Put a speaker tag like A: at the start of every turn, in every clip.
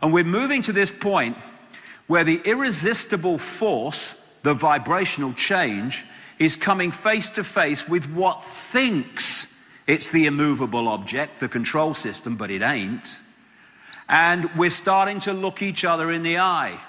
A: And we're moving to this point where the irresistible force, the vibrational change, is coming face to face with what thinks it's the immovable object, the control system, but it ain't. And we're starting to look each other in the eye.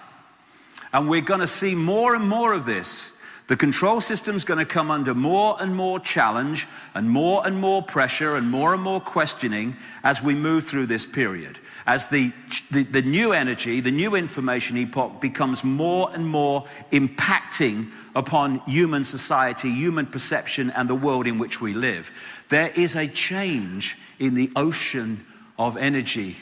A: And we're going to see more and more of this. The control system's going to come under more and more challenge and more pressure and more questioning as we move through this period. As the new energy, the new information epoch becomes more and more impacting upon human society, human perception, and the world in which we live. There is a change in the ocean of energy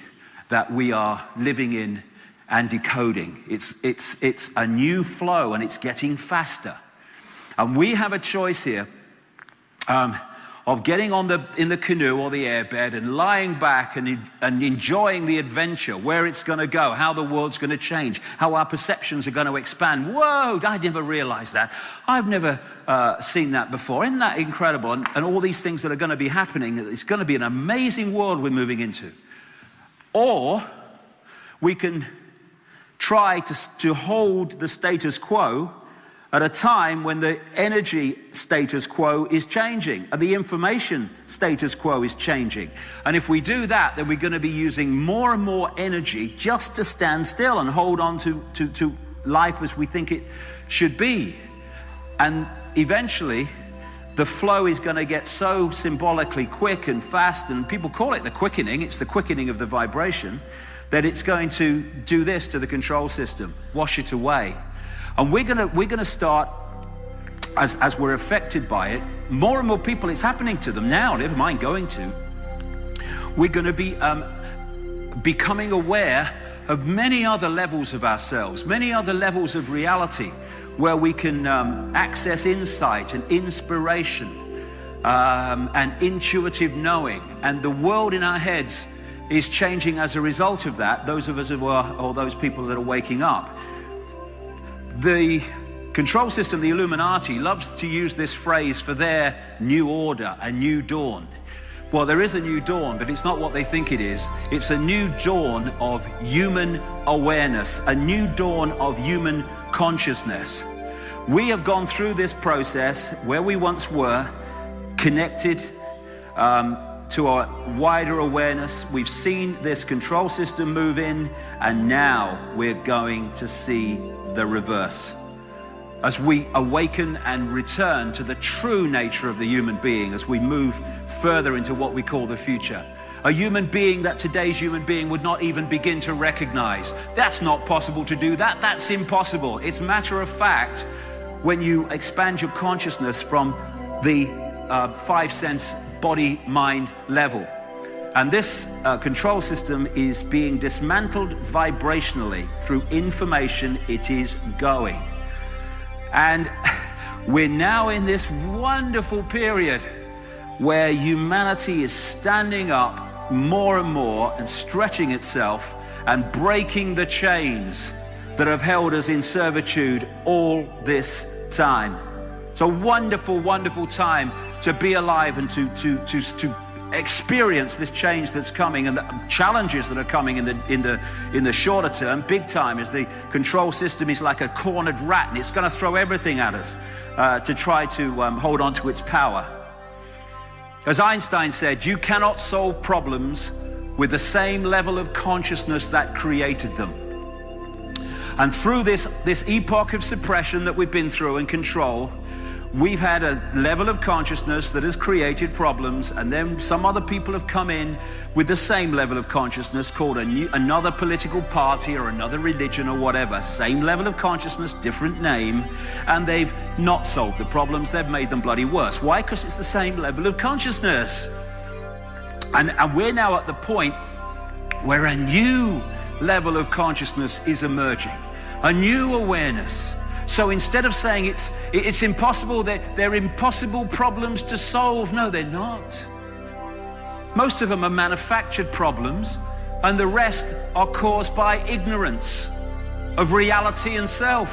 A: that we are living in and decoding. It's a new flow, and it's getting faster. And we have a choice here of getting in the canoe or the airbed and lying back and enjoying the adventure, where it's going to go, how the world's going to change, how our perceptions are going to expand. Whoa, I never realized that. I've never seen that before. Isn't that incredible? And all these things that are going to be happening, it's going to be an amazing world we're moving into. Or we can try to hold the status quo at a time when the energy status quo is changing and the information status quo is changing. And if we do that, then we're going to be using more and more energy just to stand still and hold on to life as we think it should be. And eventually, the flow is going to get so symbolically quick and fast, and people call it the quickening. It's the quickening of the vibration, that it's going to do this to the control system, wash it away. And we're gonna start, as we're affected by it, more and more people, it's happening to them now, never mind going to. We're gonna be becoming aware of many other levels of ourselves, many other levels of reality, where we can access insight and inspiration and intuitive knowing. And the world in our heads is changing as a result of that, those of us who are, or those people that are waking up. The control system, the Illuminati, loves to use this phrase for their new order, a new dawn. Well, there is a new dawn, but it's not what they think it is. It's a new dawn of human awareness, a new dawn of human consciousness. We have gone through this process where we once were, connected to our wider awareness. We've seen this control system move in, and now we're going to see the reverse. As we awaken and return to the true nature of the human being, as we move further into what we call the future. A human being that today's human being would not even begin to recognize. That's not possible to do that. That's impossible. It's matter of fact when you expand your consciousness from the five sense body mind level. And this control system is being dismantled vibrationally through information it is going. And we're now in this wonderful period where humanity is standing up more and more and stretching itself and breaking the chains that have held us in servitude all this time. It's a wonderful, wonderful time to be alive and to experience this change that's coming, and the challenges that are coming in the shorter term, big time, as the control system is like a cornered rat, and it's going to throw everything at us to try to hold on to its power. As Einstein said, you cannot solve problems with the same level of consciousness that created them. And through this epoch of suppression that we've been through and control, we've had a level of consciousness that has created problems, and then some other people have come in with the same level of consciousness, called another political party or another religion or whatever. Same level of consciousness, different name, and they've not solved the problems. They've made them bloody worse. Why? Because it's the same level of consciousness. And we're now at the point where a new level of consciousness is emerging, a new awareness. So instead of saying it's impossible, they're impossible problems to solve. No, they're not. Most of them are manufactured problems, and the rest are caused by ignorance of reality and self.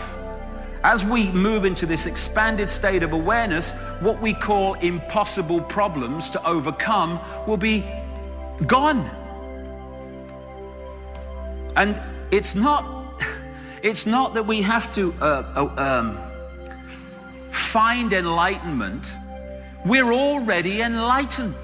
A: As we move into this expanded state of awareness, what we call impossible problems to overcome will be gone. And it's not that we have to find enlightenment. We're already enlightened.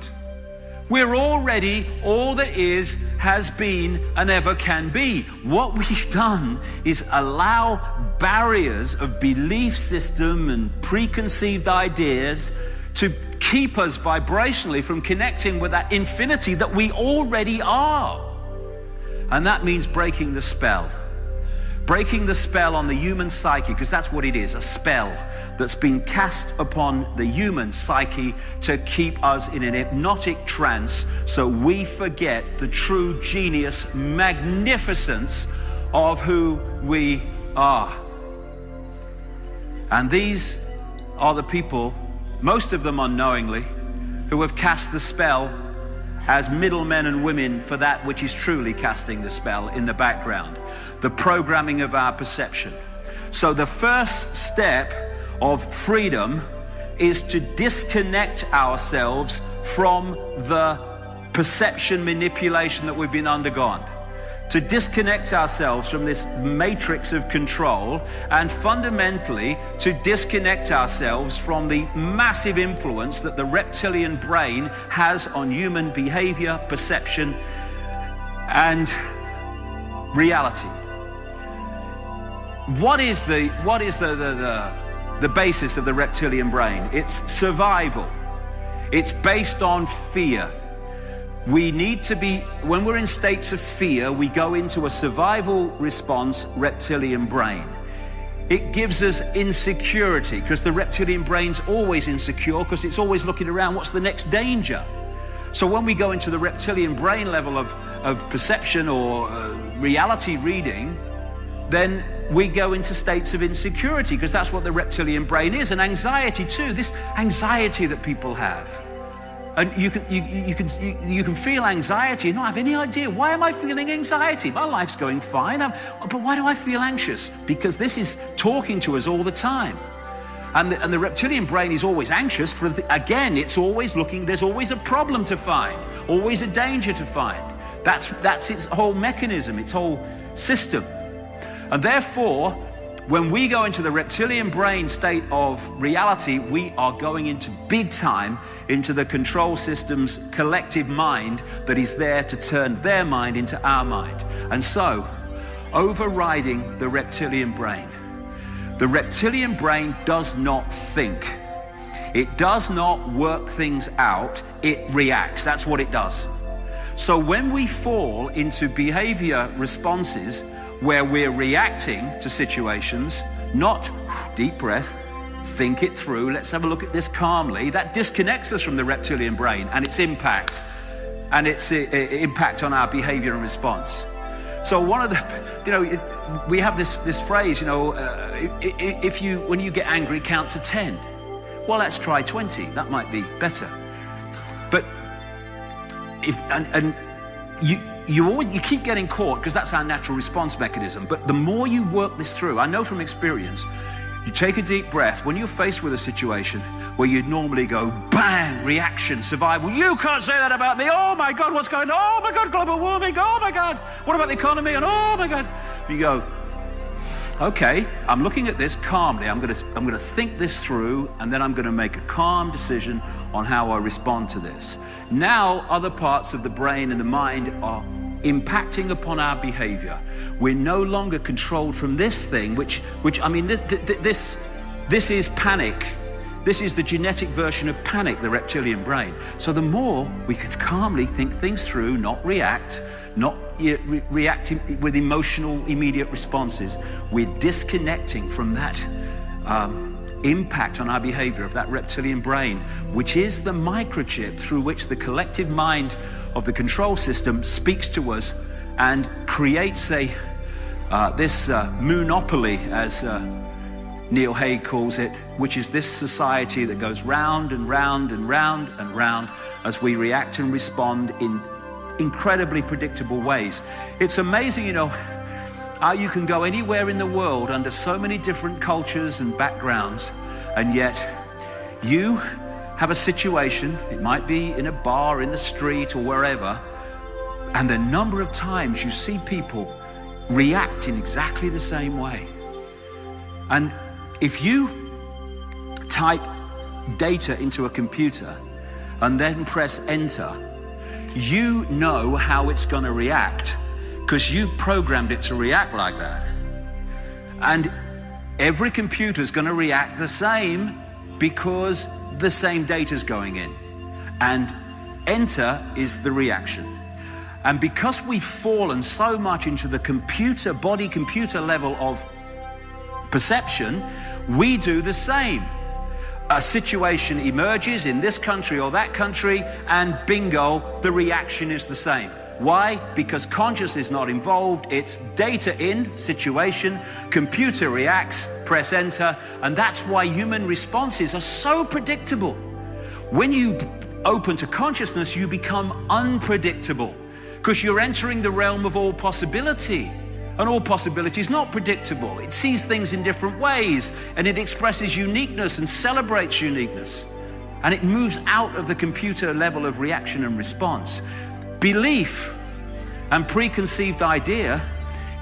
A: We're already all that is, has been, and ever can be. What we've done is allow barriers of belief system and preconceived ideas to keep us vibrationally from connecting with that infinity that we already are. And that means breaking the spell. Breaking the spell on the human psyche, because that's what it is, a spell that's been cast upon the human psyche to keep us in an hypnotic trance so we forget the true genius, magnificence of who we are. And these are the people, most of them unknowingly, who have cast the spell as middlemen and women for that which is truly casting the spell in the background, the programming of our perception. So the first step of freedom is to disconnect ourselves from the perception manipulation that we've been undergone, to disconnect ourselves from this matrix of control, and fundamentally to disconnect ourselves from the massive influence that the reptilian brain has on human behavior, perception, and reality. What is the basis of the reptilian brain? It's survival. It's based on fear. We need to be, when we're in states of fear, we go into a survival response reptilian brain. It gives us insecurity, because the reptilian brain's always insecure, because it's always looking around, what's the next danger? So when we go into the reptilian brain level of perception or reality reading, then we go into states of insecurity, because that's what the reptilian brain is, and anxiety too, this anxiety that people have. And you can feel anxiety and not have any idea, why am I feeling anxiety? My life's going fine, but why do I feel anxious? Because this is talking to us all the time. And the reptilian brain is always anxious for, again, it's always looking, there's always a problem to find, always a danger to find. That's its whole mechanism, its whole system. And therefore, when we go into the reptilian brain state of reality, we are going into big time into the control system's collective mind that is there to turn their mind into our mind. And so, overriding the reptilian brain. The reptilian brain does not think. It does not work things out, it reacts. That's what it does. So when we fall into behavior responses where we're reacting to situations, not deep breath, think it through, let's have a look at this calmly, that disconnects us from the reptilian brain and its impact, and its impact on our behavior and response. So one of the, we have this phrase, when you get angry, count to 10. Well, let's try 20, that might be better. But you keep getting caught, because that's our natural response mechanism. But the more you work this through, I know from experience, you take a deep breath. When you're faced with a situation where you'd normally go, bang, reaction, survival, you can't say that about me, oh my God, what's going on, oh my God, global warming, oh my God, what about the economy, and oh my God. You go, okay, I'm looking at this calmly, I'm gonna think this through, and then I'm gonna make a calm decision on how I respond to this. Now other parts of the brain and the mind are impacting upon our behavior. We're no longer controlled from this thing, which I mean, this is panic. This is the genetic version of panic, the reptilian brain. So the more we can calmly think things through, not react, not reacting with emotional immediate responses, we're disconnecting from that impact on our behavior of that reptilian brain, which is the microchip through which the collective mind of the control system speaks to us and creates this monopoly, as Neil Haig calls it, which is this society that goes round and round and round and round as we react and respond in incredibly predictable ways. It's amazing, how you can go anywhere in the world under so many different cultures and backgrounds, and yet you have a situation, it might be in a bar, in the street, or wherever, and the number of times you see people react in exactly the same way. And if you type data into a computer and then press enter, you know how it's going to react because you've programmed it to react like that. And every computer is going to react the same because the same data is going in. And enter is the reaction. And because we've fallen so much into the body-computer level of perception, we do the same. A situation emerges in this country or that country, and bingo, the reaction is the same. Why? Because consciousness is not involved. It's data in, situation, computer reacts, press enter, and that's why human responses are so predictable. When you open to consciousness, you become unpredictable because you're entering the realm of all possibility. And all possibility is not predictable. It sees things in different ways, and it expresses uniqueness and celebrates uniqueness. And it moves out of the computer level of reaction and response. Belief and preconceived idea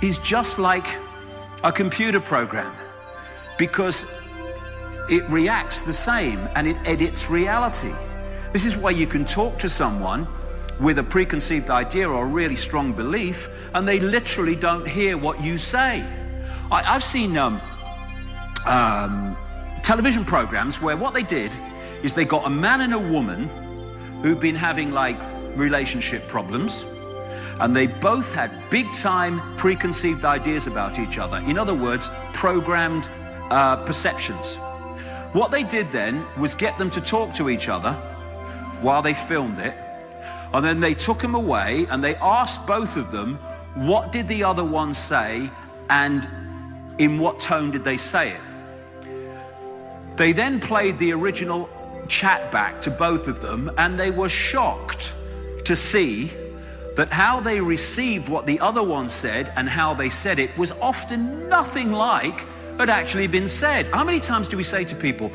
A: is just like a computer program because it reacts the same and it edits reality. This is why you can talk to someone with a preconceived idea or a really strong belief, and they literally don't hear what you say. I've seen television programs where what they did is they got a man and a woman who'd been having like relationship problems, and they both had big time preconceived ideas about each other. In other words, programmed perceptions. What they did then was get them to talk to each other while they filmed it. And then they took them away and they asked both of them, what did the other one say and in what tone did they say it? They then played the original chat back to both of them, and they were shocked to see that how they received what the other one said and how they said it was often nothing like had actually been said. How many times do we say to people,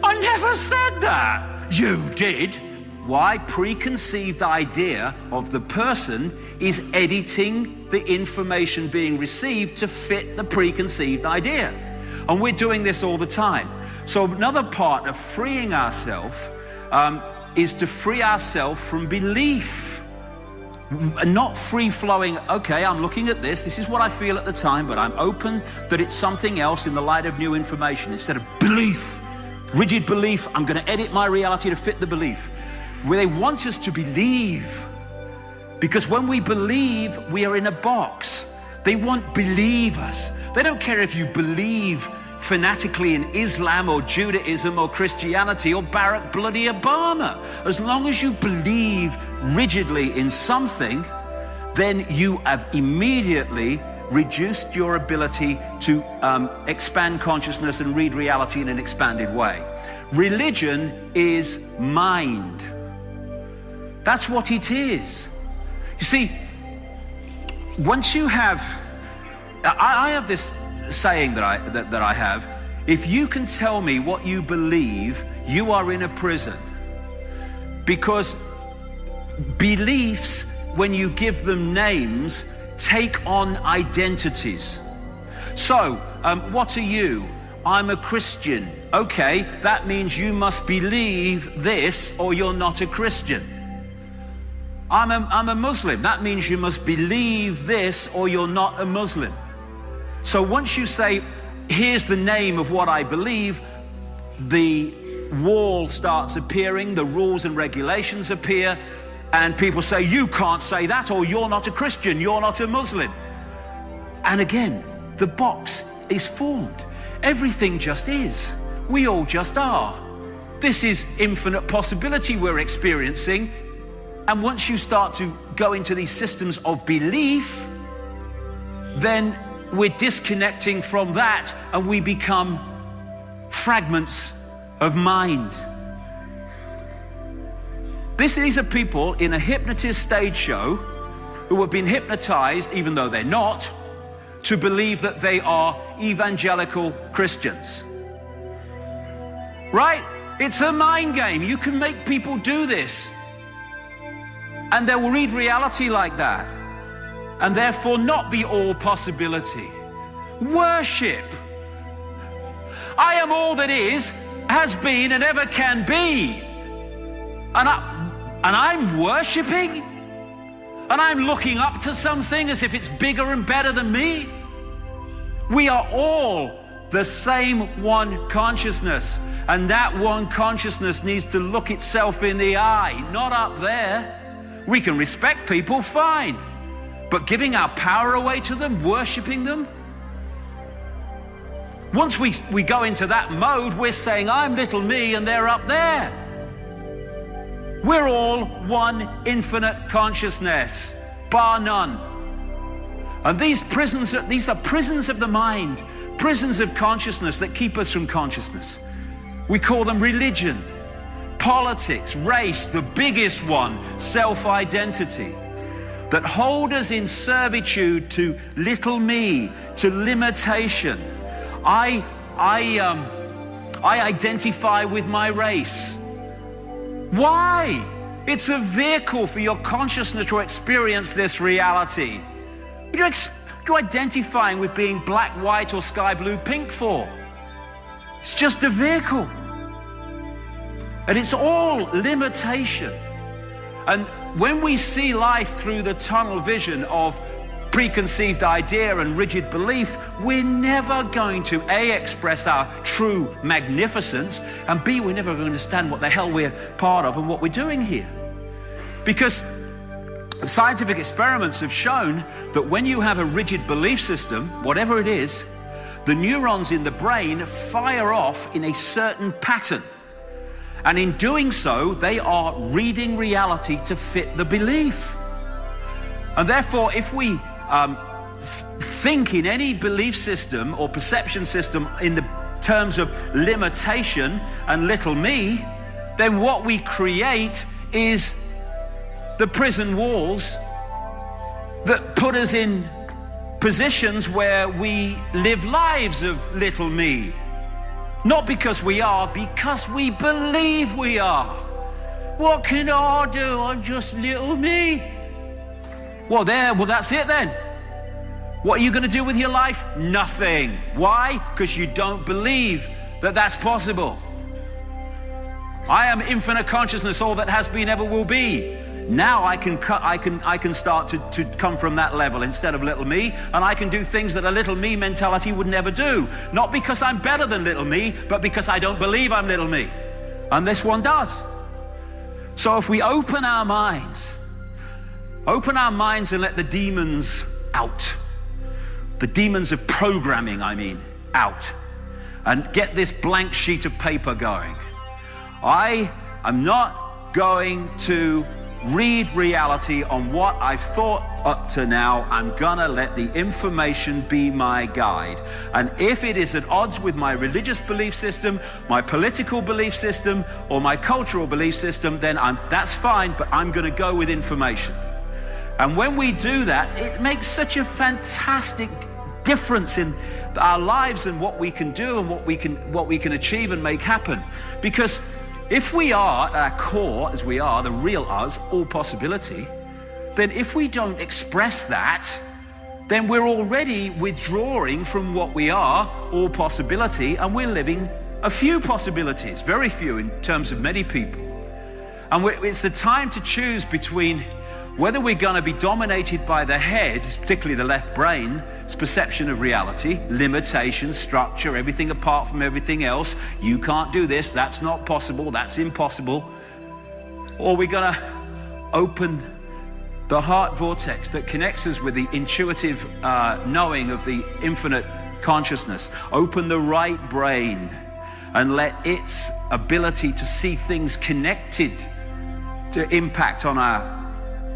A: I never said that? You did. Why? Preconceived idea of the person is editing the information being received to fit the preconceived idea. And we're doing this all the time. So another part of freeing ourselves is to free ourselves from belief. Not free-flowing, okay, I'm looking at this is what I feel at the time, but I'm open that it's something else in the light of new information. Instead of belief, rigid belief, I'm going to edit my reality to fit the belief. Where they want us to believe, because when we believe, we are in a box. They want believers. They don't care if you believe fanatically in Islam or Judaism or Christianity or Barack bloody Obama. As long as you believe rigidly in something, then you have immediately reduced your ability to expand consciousness and read reality in an expanded way. Religion is mind. That's what it is. You see, once you have, I have this saying that I have, if you can tell me what you believe, you are in a prison. Because beliefs, when you give them names, take on identities. So, what are you? I'm a Christian. Okay, that means you must believe this or you're not a Christian. I'm a Muslim. That means you must believe this or you're not a Muslim. So once you say, here's the name of what I believe, the wall starts appearing, the rules and regulations appear, and people say, you can't say that, or you're not a Christian, you're not a Muslim. And again, the box is formed. Everything just is. We all just are. This is infinite possibility we're experiencing. And once you start to go into these systems of belief, then we're disconnecting from that and we become fragments of mind. These are people in a hypnotist stage show who have been hypnotized, even though they're not, to believe that they are evangelical Christians. Right? It's a mind game. You can make people do this. And they will read reality like that. and therefore not be all possibility. Worship. I am all that is, has been, and ever can be. And I'm worshiping? And I'm looking up to something as if it's bigger and better than me? We are all the same one consciousness. And that one consciousness needs to look itself in the eye, not up there. We can respect people, fine. But giving our power away to them, worshiping them? Once we go into that mode, we're saying, I'm little me and they're up there. We're all one infinite consciousness, bar none. And these are prisons of the mind, prisons of consciousness that keep us from consciousness. We call them religion, politics, race, the biggest one, self-identity, that hold us in servitude to little me, to limitation. I identify with my race. Why? It's a vehicle for your consciousness to experience this reality. What are you identifying with being black, white, or sky blue, pink for? It's just a vehicle. And it's all limitation. And when we see life through the tunnel vision of preconceived idea and rigid belief, we're never going to A, express our true magnificence, and B, we're never going to understand what the hell we're part of and what we're doing here. Because scientific experiments have shown that when you have a rigid belief system, whatever it is, the neurons in the brain fire off in a certain pattern. And in doing so, they are reading reality to fit the belief. And therefore, if we think in any belief system or perception system in the terms of limitation and little me, then what we create is the prison walls that put us in positions where we live lives of little me. Not because we are, because we believe we are. What can I do? I'm just little me. Well, that's it then. What are you going to do with your life? Nothing. Why? Because you don't believe that that's possible. I am infinite consciousness, all that has been, ever will be. Now I can start to come from that level instead of little me, and I can do things that a little me mentality would never do. Not because I'm better than little me, but because I don't believe I'm little me. And this one does. So if we open our minds and let the demons out, the demons of programming, out, and get this blank sheet of paper going. I am not going to read reality on what I've thought up to now. I'm gonna let the information be my guide. And if it is at odds with my religious belief system, my political belief system, or my cultural belief system, then that's fine, but I'm gonna go with information. And when we do that, it makes such a fantastic difference in our lives and what we can do and what we can achieve and make happen. Because if we are at our core, as we are, the real us, all possibility, then if we don't express that, then we're already withdrawing from what we are, all possibility, and we're living a few possibilities, very few in terms of many people. And it's the time to choose between whether we're going to be dominated by the head, particularly the left brain, its perception of reality, limitation, structure, everything apart from everything else. You can't do this, that's not possible, that's impossible. Or we're going to open the heart vortex that connects us with the intuitive knowing of the infinite consciousness. Open the right brain and let its ability to see things connected to impact on our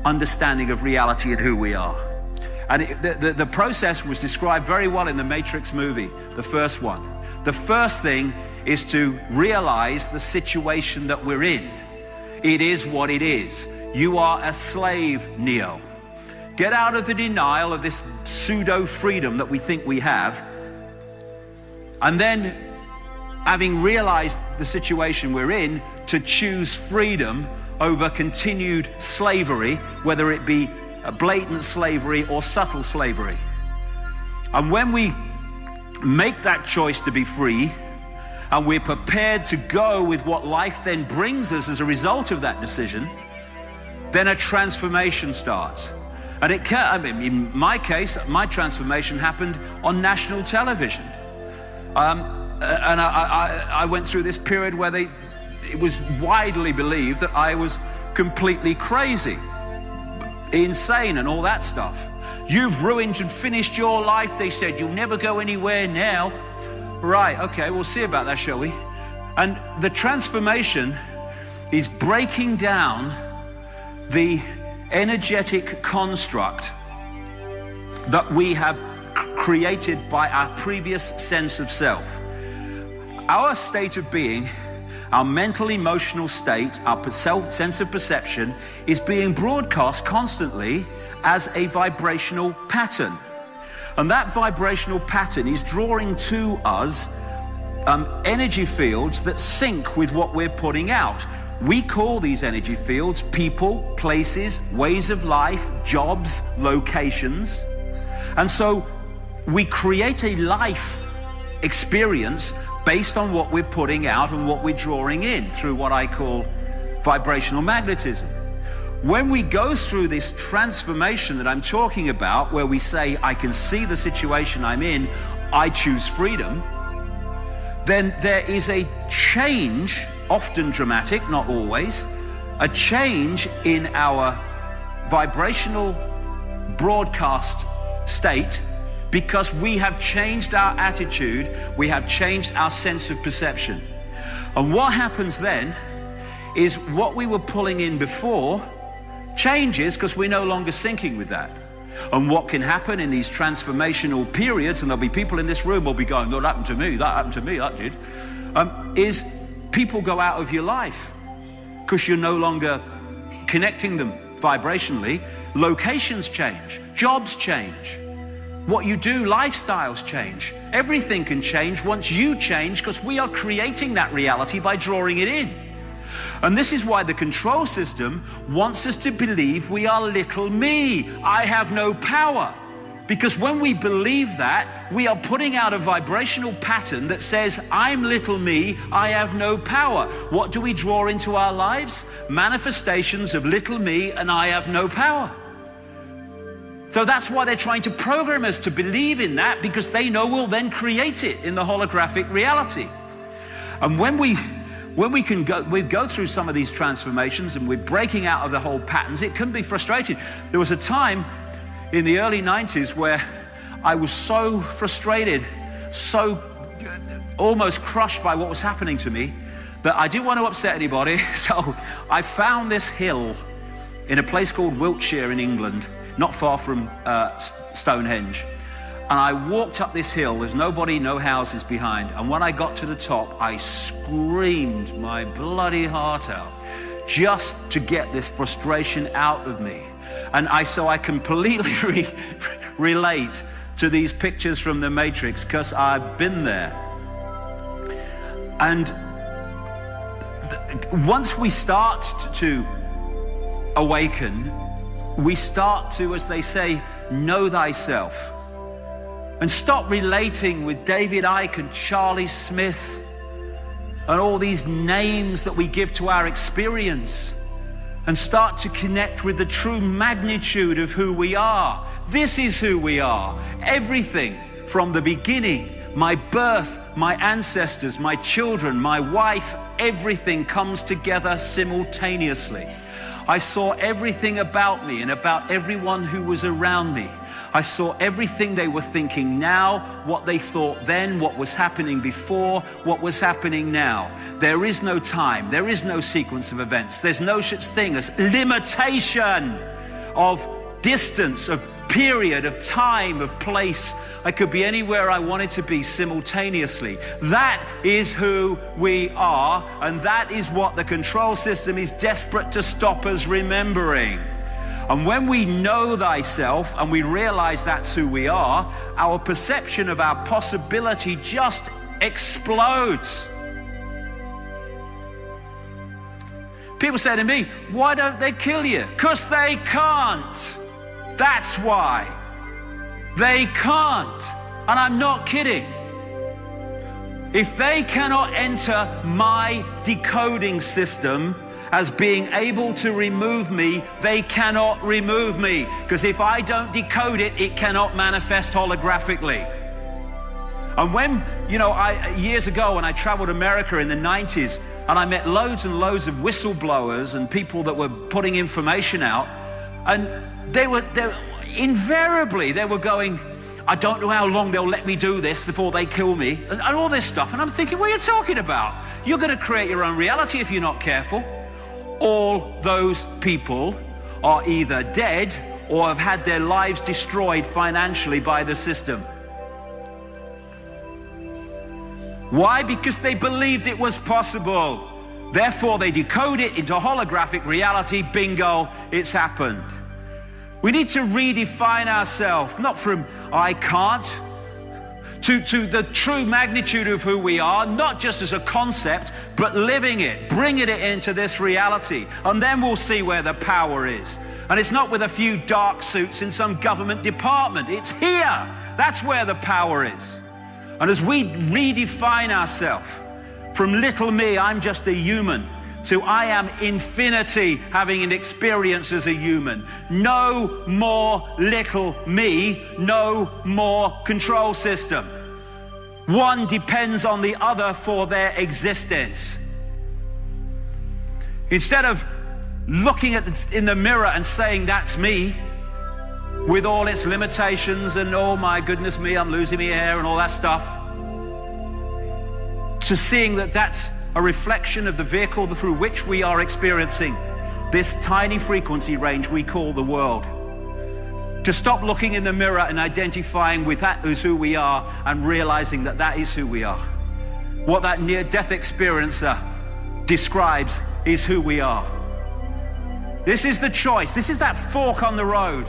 A: understanding of reality and who we are. And the process was described very well in the Matrix movie, the first one. The first thing is to realize the situation that we're in. It is what it is. You are a slave, Neo. Get out of the denial of this pseudo-freedom that we think we have. And then, having realized the situation we're in, to choose freedom over continued slavery, whether it be blatant slavery or subtle slavery. And when we make that choice to be free, and we're prepared to go with what life then brings us as a result of that decision, then a transformation starts. And it can, I mean, in my case, my transformation happened on national television. And I went through this period where it was widely believed that I was completely crazy, insane and all that stuff. You've ruined and finished your life, they said. You'll never go anywhere now. Right, okay, we'll see about that, shall we? And the transformation is breaking down the energetic construct that we have created by our previous sense of self. Our state of being, our mental, emotional state, our sense of perception is being broadcast constantly as a vibrational pattern. And that vibrational pattern is drawing to us energy fields that sync with what we're putting out. We call these energy fields people, places, ways of life, jobs, locations. And so we create a life experience based on what we're putting out and what we're drawing in through what I call vibrational magnetism. When we go through this transformation that I'm talking about, where we say, I can see the situation I'm in, I choose freedom, then there is a change, often dramatic, not always, a change in our vibrational broadcast state, because we have changed our attitude, we have changed our sense of perception. And what happens then is what we were pulling in before changes because we're no longer syncing with that. And what can happen in these transformational periods, and there'll be people in this room will be going, that happened to me, that did, is people go out of your life because you're no longer connecting them vibrationally. Locations change, jobs change, what you do, lifestyles change. Everything can change once you change, because we are creating that reality by drawing it in. And this is why the control system wants us to believe we are little me. I have no power. Because when we believe that, we are putting out a vibrational pattern that says, I'm little me, I have no power. What do we draw into our lives? Manifestations of little me and I have no power. So that's why they're trying to program us to believe in that, because they know we'll then create it in the holographic reality. And when we go through some of these transformations and we're breaking out of the whole patterns, it can be frustrating. There was a time in the early 90s where I was so frustrated, so almost crushed by what was happening to me, that I didn't want to upset anybody. So I found this hill in a place called Wiltshire in England, not far from Stonehenge. And I walked up this hill, there's nobody, no houses behind. And when I got to the top, I screamed my bloody heart out just to get this frustration out of me. And so I completely relate to these pictures from the Matrix, because I've been there. And once we start to awaken, we start to, as they say, know thyself. And stop relating with David Icke and Charlie Smith and all these names that we give to our experience, and start to connect with the true magnitude of who we are. This is who we are. Everything from the beginning, my birth, my ancestors, my children, my wife, everything comes together simultaneously. I saw everything about me and about everyone who was around me. I saw everything they were thinking now, what they thought then, what was happening before, what was happening now. There is no time. There is no sequence of events. There's no such thing as limitation of distance, of period, of time, of place. I could be anywhere I wanted to be simultaneously. That is who we are, and that is what the control system is desperate to stop us remembering. And when we know thyself and we realize that's who we are, our perception of our possibility just explodes. People say to me, why don't they kill you? 'Cause they can't. That's why. They can't. And I'm not kidding. If they cannot enter my decoding system as being able to remove me, they cannot remove me. Because if I don't decode it, it cannot manifest holographically. And when, years ago when I traveled America in the 90s, and I met loads and loads of whistleblowers and people that were putting information out, and they were invariably going, I don't know how long they'll let me do this before they kill me, and all this stuff. And I'm thinking, what are you talking about? You're going to create your own reality if you're not careful. All those people are either dead or have had their lives destroyed financially by the system. Why? Because they believed it was possible. Therefore, they decode it into holographic reality. Bingo, it's happened. We need to redefine ourselves, not from I can't, to the true magnitude of who we are, not just as a concept, but living it, bringing it into this reality. And then we'll see where the power is. And it's not with a few dark suits in some government department. It's here. That's where the power is. And as we redefine ourselves from little me, I'm just a human, to I am infinity, having an experience as a human. No more little me, no more control system. One depends on the other for their existence. Instead of looking in the mirror and saying, that's me, with all its limitations and oh my goodness me, I'm losing my hair and all that stuff, to seeing that that's a reflection of the vehicle through which we are experiencing this tiny frequency range we call the world. To stop looking in the mirror and identifying with that as who we are and realizing that that is who we are. What that near-death experiencer describes is who we are. This is the choice. This is that fork on the road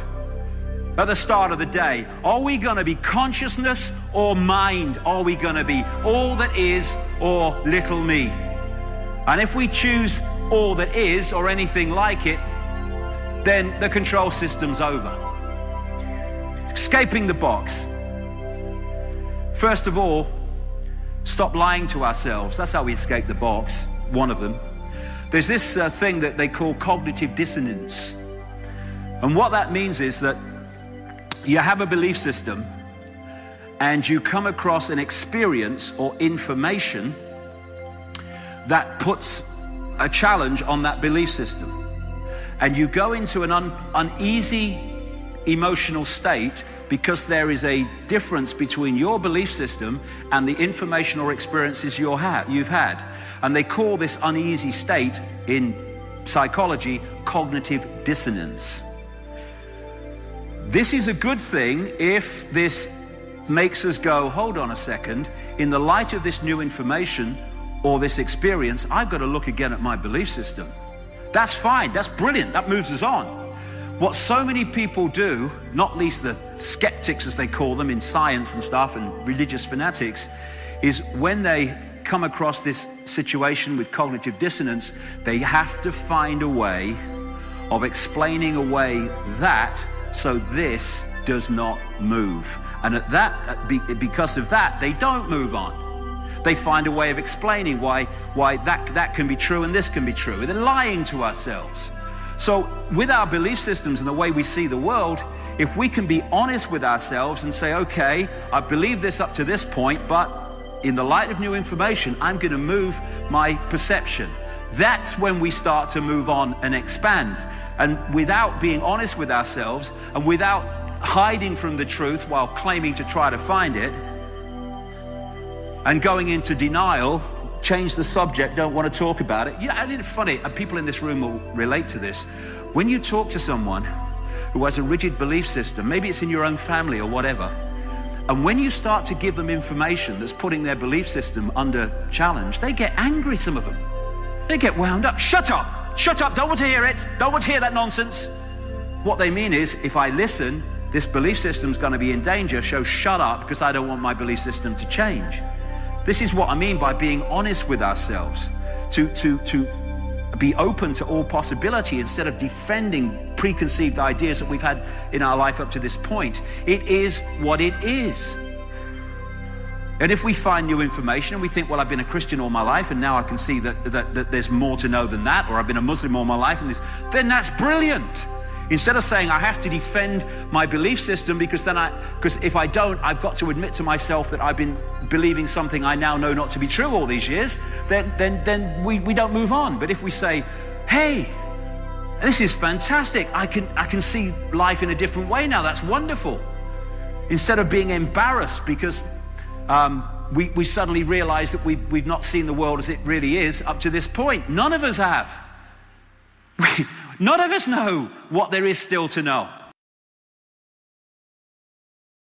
A: at the start of the day. Are we going to be consciousness or mind? Are we going to be all that is or little me? And if we choose all that is or anything like it, then the control system's over. Escaping the box. First of all, stop lying to ourselves. That's how we escape the box, one of them. There's this thing that they call cognitive dissonance. And what that means is that you have a belief system and you come across an experience or information that puts a challenge on that belief system. And you go into an uneasy emotional state because there is a difference between your belief system and the information or experiences you've had. And they call this uneasy state in psychology cognitive dissonance. This is a good thing if this makes us go, hold on a second, in the light of this new information or this experience, I've got to look again at my belief system. That's fine, that's brilliant, that moves us on. What so many people do, not least the skeptics as they call them in science and stuff and religious fanatics, is when they come across this situation with cognitive dissonance, they have to find a way of explaining away that so this does not move. And because of that, they don't move on. They find a way of explaining why that can be true and this can be true. They're lying to ourselves. So with our belief systems and the way we see the world, if we can be honest with ourselves and say, okay, I believe this up to this point, but in the light of new information, I'm going to move my perception. That's when we start to move on and expand. And without being honest with ourselves and without hiding from the truth while claiming to try to find it and going into denial, change the subject, don't want to talk about it. You know, and it's funny, and people in this room will relate to this. When you talk to someone who has a rigid belief system, maybe it's in your own family or whatever, and when you start to give them information that's putting their belief system under challenge, they get angry, some of them. They get wound up. Shut up, don't want to hear it, don't want to hear that nonsense. What they mean is, if I listen, this belief system's going to be in danger, so shut up because I don't want my belief system to change. This is what I mean by being honest with ourselves, to be open to all possibility instead of defending preconceived ideas that we've had in our life up to this point. It is what it is. And if we find new information and we think, well, I've been a Christian all my life and now I can see that there's more to know than that, or I've been a Muslim all my life, and then that's brilliant. Instead of saying I have to defend my belief system because if I don't, I've got to admit to myself that I've been believing something I now know not to be true all these years, then we don't move on. But if we say, hey, this is fantastic, I can see life in a different way now, that's wonderful. Instead of being embarrassed because we suddenly realize that we've not seen the world as it really is up to this point. None of us have. None of us know what there is still to know.